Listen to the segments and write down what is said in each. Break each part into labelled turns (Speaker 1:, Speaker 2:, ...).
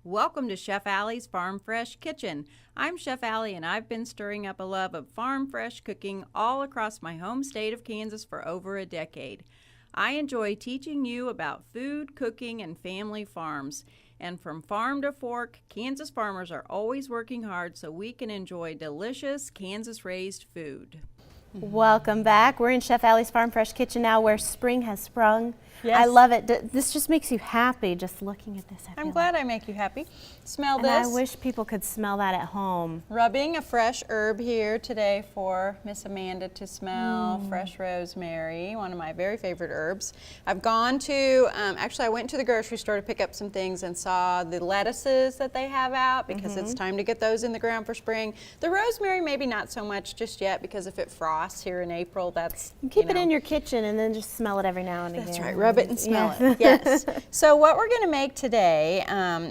Speaker 1: Welcome to Chef Alli's Farm Fresh Kitchen. I'm Chef Alli, and I've been stirring up a love of farm fresh cooking all across my home state of Kansas for over a decade. I enjoy teaching you about food, cooking, and family farms. And from farm to fork, Kansas farmers are always working hard so we can enjoy delicious Kansas-raised food.
Speaker 2: Welcome back. We're in Chef Alli's Farm Fresh Kitchen now, where spring has sprung.
Speaker 1: Yes.
Speaker 2: I love it. This just makes you happy just looking at this.
Speaker 1: I'm glad I make you happy. Smell
Speaker 2: and
Speaker 1: this.
Speaker 2: I wish people could smell that at home.
Speaker 1: Rubbing a fresh herb here today for Miss Amanda to smell. Fresh rosemary, one of my very favorite herbs. I've gone to, actually I went to the grocery store to pick up some things and saw the lettuces that they have out because it's time to get those in the ground for spring. The rosemary maybe not so much just yet because if it frosts here in April, that's,
Speaker 2: Keep it in your kitchen and then just smell it every now and again.
Speaker 1: That's right, rub it and smell it. Yes. So what we're going to make today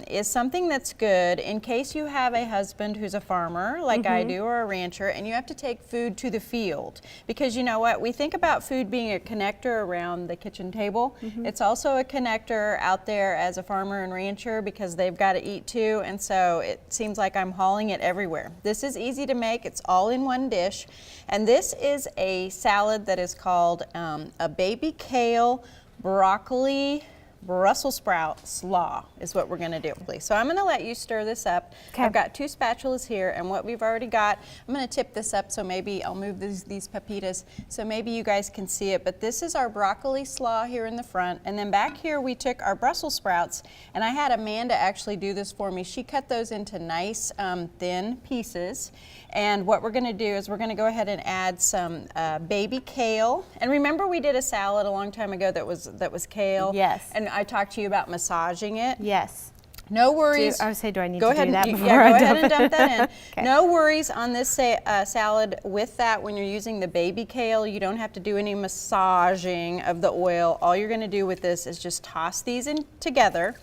Speaker 1: is something that's good in case you have a husband who's a farmer like I do, or a rancher, and you have to take food to the field. Because you know what, we think about food being a connector around the kitchen table. It's also a connector out there as a farmer and rancher because they've got to eat too, and so it seems like I'm hauling it everywhere. This is easy to make. It's all in one dish, and this is a salad that is called a baby kale, broccoli, Brussels sprout slaw is what we're going to do. So I'm going to let you stir this up.
Speaker 2: Okay.
Speaker 1: I've got 2 spatulas here, and what we've already got, I'm going to tip this up so maybe I'll move these pepitas so maybe you guys can see it. But this is our broccoli slaw here in the front, and then back here we took our Brussels sprouts, and I had Amanda actually do this for me. She cut those into nice thin pieces, and what we're going to do is we're going to go ahead and add some baby kale. And remember we did a salad a long time ago that was kale?
Speaker 2: Yes.
Speaker 1: And I talked to you about massaging it.
Speaker 2: Yes.
Speaker 1: No worries.
Speaker 2: I would say, do I need
Speaker 1: go
Speaker 2: to
Speaker 1: ahead
Speaker 2: do that
Speaker 1: and,
Speaker 2: before
Speaker 1: yeah,
Speaker 2: I
Speaker 1: go ahead and dump that in.
Speaker 2: Okay.
Speaker 1: No worries on this salad with that. When you're using the baby kale, you don't have to do any massaging of the oil. All you're going to do with this is just toss these in together.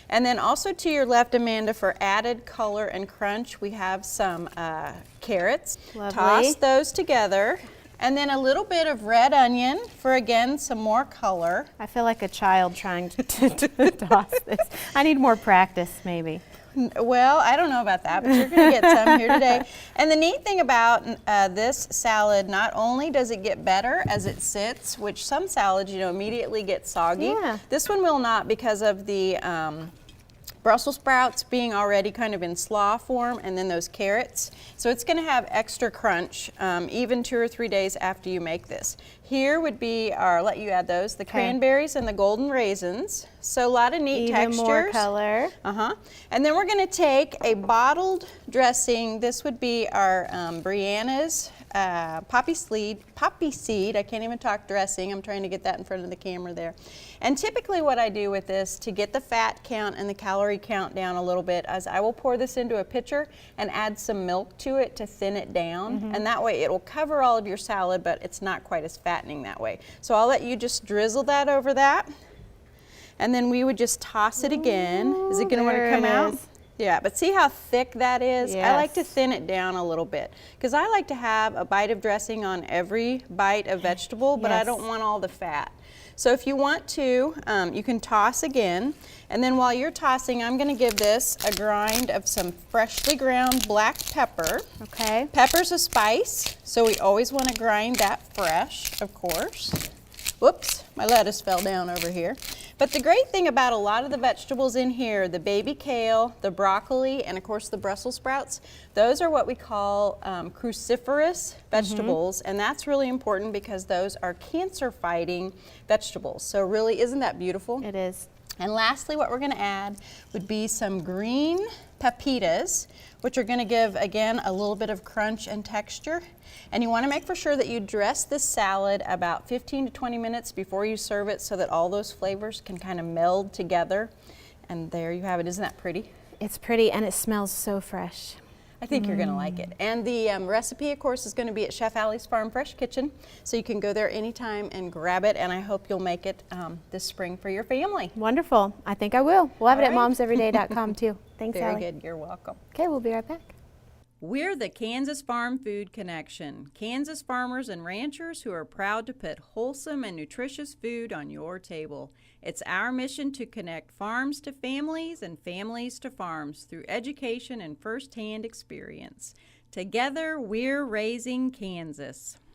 Speaker 1: And then also to your left, Amanda, for added color and crunch, we have some carrots.
Speaker 2: Lovely.
Speaker 1: Toss those together. And then a little bit of red onion for, again, some more color.
Speaker 2: I feel like a child trying to toss this. I need more practice, maybe.
Speaker 1: Well, I don't know about that, but you're going to get some here today. And the neat thing about this salad, not only does it get better as it sits, which some salads, you know, immediately get soggy.
Speaker 2: Yeah.
Speaker 1: This one will not because of the Brussels sprouts being already kind of in slaw form, and then those carrots. So it's going to have extra crunch even 2 or 3 days after you make this. Here would be our, let you add those, the cranberries and the golden raisins. So a lot of neat textures.
Speaker 2: Even more color.
Speaker 1: And then we're going to take a bottled dressing. This would be our Brianna's poppy seed. I can't even talk dressing. I'm trying to get that in front of the camera there. And typically what I do with this to get the fat count and the calorie count down a little bit is I will pour this into a pitcher and add some milk to it to thin it down. And that way it will cover all of your salad, but it's not quite as fattening that way. So I'll let you just drizzle that over that. And then we would just toss it again. Is it going to want to come out? Yeah, but see how thick that is?
Speaker 2: Yes.
Speaker 1: I like to thin it down a little bit because I like to have a bite of dressing on every bite of vegetable, but I don't want all the fat. So if you want to, you can toss again. And then while you're tossing, I'm going to give this a grind of some freshly ground black pepper.
Speaker 2: Okay.
Speaker 1: Pepper's a spice, so we always want to grind that fresh, of course. Whoops, my lettuce fell down over here. But the great thing about a lot of the vegetables in here, the baby kale, the broccoli, and of course the Brussels sprouts, those are what we call cruciferous vegetables, and that's really important because those are cancer-fighting vegetables. So really, isn't that beautiful?
Speaker 2: It is.
Speaker 1: And lastly, what we're going to add would be some green pepitas, which are going to give, again, a little bit of crunch and texture. And you want to make for sure that you dress this salad about 15 to 20 minutes before you serve it so that all those flavors can kind of meld together. And there you have it. Isn't that pretty?
Speaker 2: It's pretty, and it smells so fresh.
Speaker 1: I think you're going to like it. And the recipe, of course, is going to be at Chef Alli's Farm Fresh Kitchen. So you can go there anytime and grab it. And I hope you'll make it this spring for your family.
Speaker 2: Wonderful. I think I will. We'll have it
Speaker 1: All
Speaker 2: at
Speaker 1: right.
Speaker 2: momseveryday.com too. Thanks,
Speaker 1: Very
Speaker 2: Alli.
Speaker 1: good. You're welcome.
Speaker 2: Okay, we'll be right back.
Speaker 1: We're the Kansas Farm Food Connection, Kansas farmers and ranchers who are proud to put wholesome and nutritious food on your table. It's our mission to connect farms to families and families to farms through education and firsthand experience. Together, we're raising Kansas.